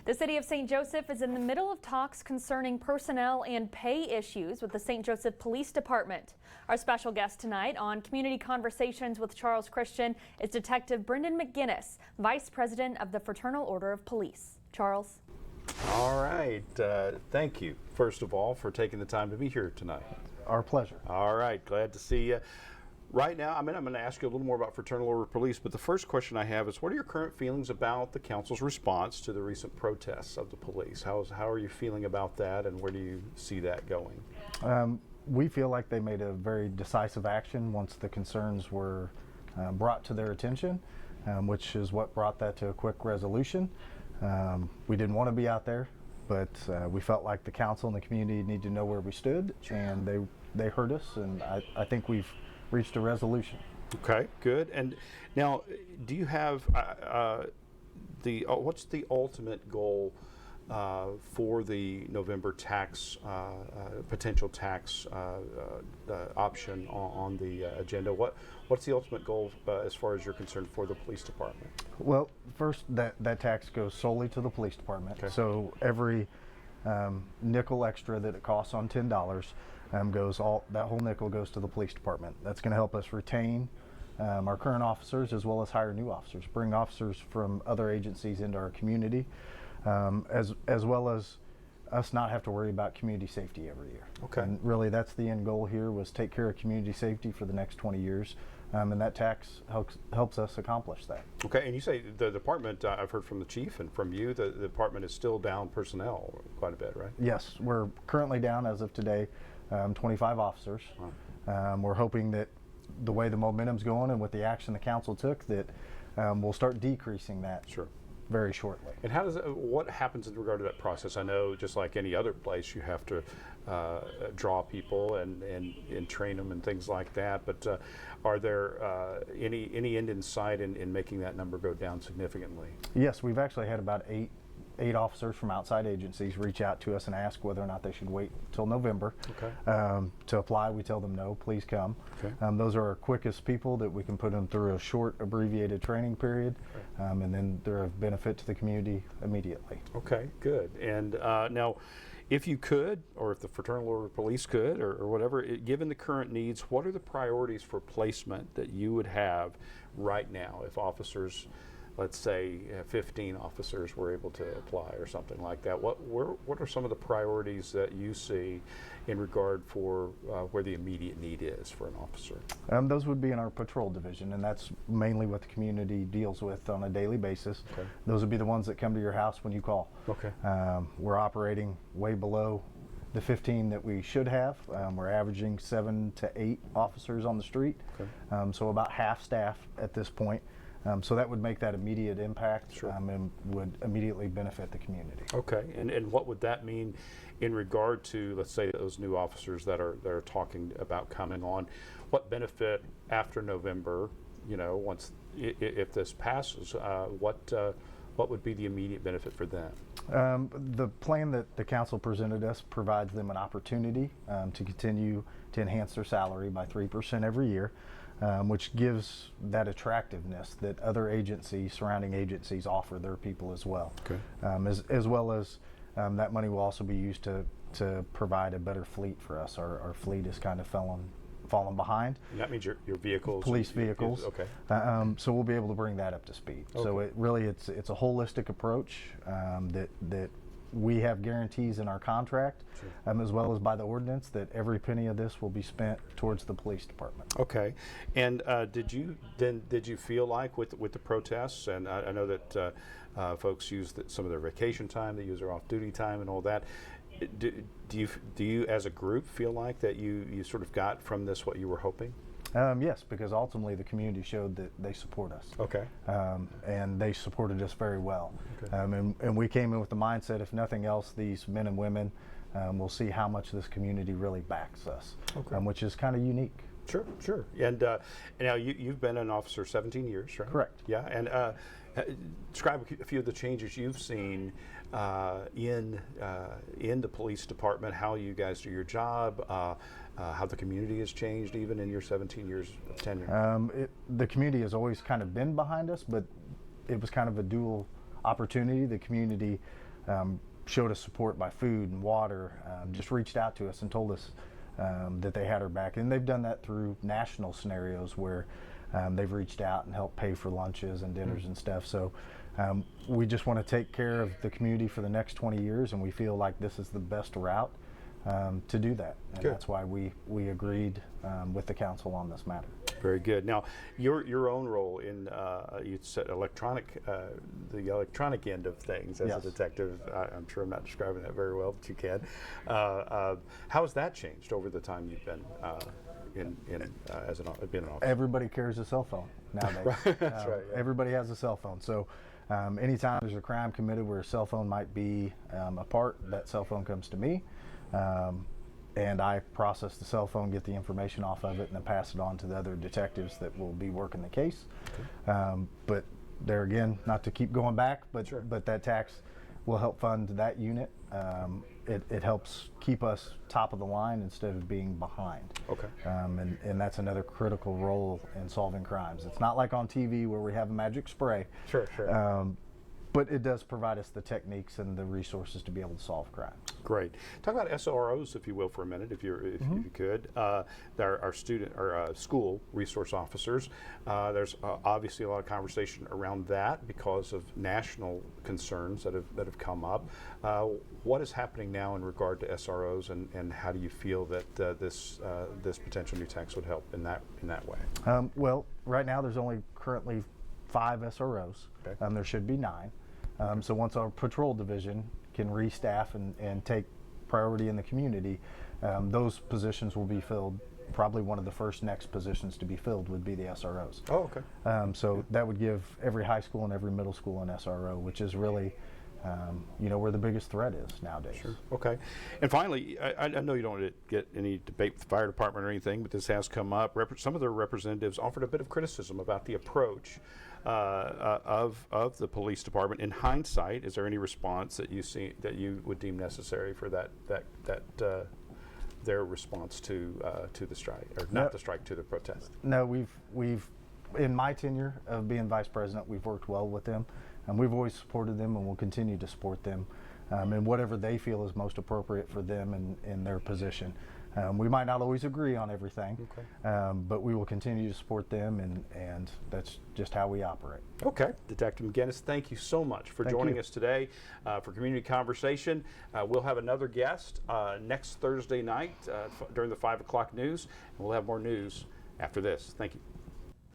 The city of St. Joseph is in the middle of talks concerning personnel and pay issues with the St. Joseph Police Department. Our special guest tonight on Community Conversations with Charles Christian is Detective Brendan McGinnis, Vice President of the Fraternal Order of Police. Charles. All right. Thank you, first of all, for taking the time to be here tonight. Our pleasure. All right. Glad to see you. Right now, I'm going to ask you a little more about Fraternal Order of Police, but the first question I have is, what are your current feelings about the council's response to the recent protests of the police? How are you feeling about that, and where do you see that going? We feel like they made a very decisive action once the concerns were brought to their attention, which is what brought that to a quick resolution. We didn't want to be out there, but we felt like the council and the community need to know where we stood, and they heard us, and I think we've reached a resolution. Okay, good. And now, do you have what's the ultimate goal for the November tax potential tax option on the agenda? What's the ultimate goal as far as you're concerned for the police department? Well, first, that tax goes solely to the police department. Okay. So every nickel extra that it costs on $10 that whole nickel goes to the police department. That's going to help us retain our current officers as well as hire new officers, bring officers from other agencies into our community, as well as us not have to worry about community safety every year. Okay. And really, that's the end goal here, was take care of community safety for the next 20 years. And that tax helps us accomplish that. Okay, and you say the department, I've heard from the chief and from you, the department is still down personnel quite a bit, right? Yes, we're currently down as of today 25 officers. Wow. We're hoping that the way the momentum's going and with the action the council took, that we'll start decreasing that. Sure. Very shortly. And what happens in regard to that process? I know, just like any other place, you have to draw people and train them and things like that. But are there any end in sight in making that number go down significantly? Yes, we've actually had about eight officers from outside agencies reach out to us and ask whether or not they should wait till November. Okay. To apply. We tell them no, please come. Okay. Those are our quickest people that we can put them through a short abbreviated training period, and then they're of benefit to the community immediately. Okay, good. And now, if you could, or if the Fraternal Order of Police could, or whatever, given the current needs, what are the priorities for placement that you would have right now if officers, let's say 15 officers were able to apply or something like that? What are some of the priorities that you see in regard for where the immediate need is for an officer? Those would be in our patrol division, and that's mainly what the community deals with on a daily basis. Okay. Those would be the ones that come to your house when you call. Okay. We're operating way below the 15 that we should have. We're averaging 7 to 8 officers on the street, okay. So about half staff at this point. So that would make that immediate impact. Sure. And would immediately benefit the community. Okay, and what would that mean in regard to, let's say, those new officers that are talking about coming on? What benefit after November, once if this passes, what would be the immediate benefit for them? The plan that the council presented us provides them an opportunity to continue to enhance their salary by 3% every year. Which gives that attractiveness that other agencies, surrounding agencies, offer their people as well. Okay. As well as that money will also be used to provide a better fleet for us. Our fleet is kind of fallen behind. And that means your vehicles? Police vehicles. Okay. So we'll be able to bring that up to speed. Okay. So it's a holistic approach that we have guarantees in our contract, sure. As well as by the ordinance, that every penny of this will be spent towards the police department. Okay, and did you feel like with the protests, and I know that folks use some of their vacation time, they use their off-duty time, and all that. Do you as a group feel like that you sort of got from this what you were hoping? Yes, because ultimately the community showed that they support us. Okay. And they supported us very well. Okay. And we came in with the mindset, if nothing else, these men and women will see how much this community really backs us, okay. Which is kind of unique. Sure. And now you've been an officer 17 years, right? Correct. Yeah, and describe a few of the changes you've seen in the police department, how you guys do your job, how the community has changed even in your 17 years of tenure. The community has always kind of been behind us, but it was kind of a dual opportunity. The community showed us support by food and water, just reached out to us and told us that they had our back. And they've done that through national scenarios where they've reached out and helped pay for lunches and dinners and stuff. So we just want to take care of the community for the next 20 years, and we feel like this is the best route to do that. And Good. that's why we agreed with the council on this matter. Very good. Now, your own role in you said the electronic end of things as Yes. a detective. I'm sure I'm not describing that very well, but you can. How has that changed over the time you've been been an officer? Everybody carries a cell phone nowadays. That's right. Yeah. Everybody has a cell phone. So anytime there's a crime committed where a cell phone might be a part, that cell phone comes to me. And I process the cell phone, get the information off of it, and then pass it on to the other detectives that will be working the case. Okay. But there again, not to keep going back, but Sure. but that tax will help fund that unit. It helps keep us top of the line instead of being behind. Okay. And that's another critical role in solving crimes. It's not like on TV where we have a magic spray. Sure. But it does provide us the techniques and the resources to be able to solve crimes. Great. Talk about SROs, if you will, for a minute, if you could. They're our school resource officers. There's obviously a lot of conversation around that because of national concerns that have come up. What is happening now in regard to SROs, and how do you feel that this potential new tax would help in that way? Well, right now there's only currently 5 SROs. Okay. There should be 9. So once our patrol division can restaff and take priority in the community, those positions will be filled. Probably one of the first next positions to be filled would be the SROs. Oh, okay. So that would give every high school and every middle school an SRO, which is really where the biggest threat is nowadays. Sure. Okay. And finally, I know you don't want to get any debate with the fire department or anything, but this has come up. Some of their representatives offered a bit of criticism about the approach of the police department. In hindsight, is there any response that you see that you would deem necessary for their response to the strike, or not the strike, to the protest? No, we've in my tenure of being vice president, we've worked well with them, and we've always supported them, and we'll continue to support them in whatever they feel is most appropriate for them in their position. We might not always agree on everything, Okay. but we will continue to support them, and that's just how we operate. Okay. Detective McGinnis, thank you so much for Thank joining you. us today for Community Conversation. We'll have another guest next Thursday night during the 5 o'clock news, and we'll have more news after this. Thank you.